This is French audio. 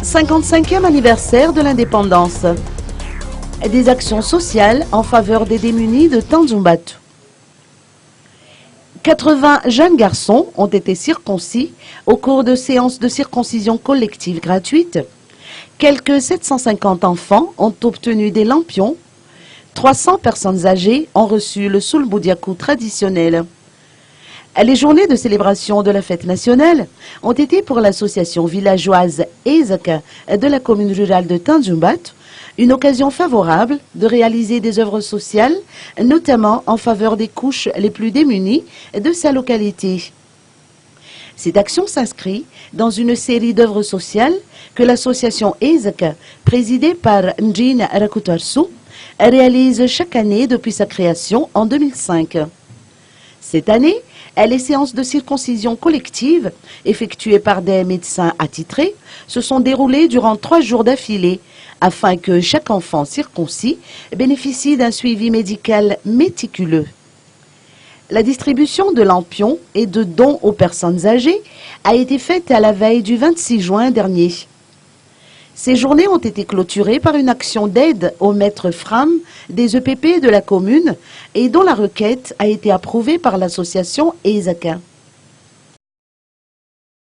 55e anniversaire de l'indépendance. Des actions sociales en faveur des démunis de Tanzumbato. 80 jeunes garçons ont été circoncis au cours de séances de circoncision collective gratuites. Quelques 750 enfants ont obtenu des lampions. 300 personnes âgées ont reçu le Sulbudiaku traditionnel. Les journées de célébration de la fête nationale ont été pour l'association villageoise Ezaka de la commune rurale de Tanzumbato une occasion favorable de réaliser des œuvres sociales, notamment en faveur des couches les plus démunies de sa localité. Cette action s'inscrit dans une série d'œuvres sociales que l'association Ezaka, présidée par Njina Rakutarsu, réalise chaque année depuis sa création en 2005. Cette année, les séances de circoncision collective, effectuées par des médecins attitrés, se sont déroulées durant 3 jours d'affilée, afin que chaque enfant circoncis bénéficie d'un suivi médical méticuleux. La distribution de lampions et de dons aux personnes âgées a été faite à la veille du 26 juin dernier. Ces journées ont été clôturées par une action d'aide aux maîtres Fram des EPP de la commune et dont la requête a été approuvée par l'association Ezaka.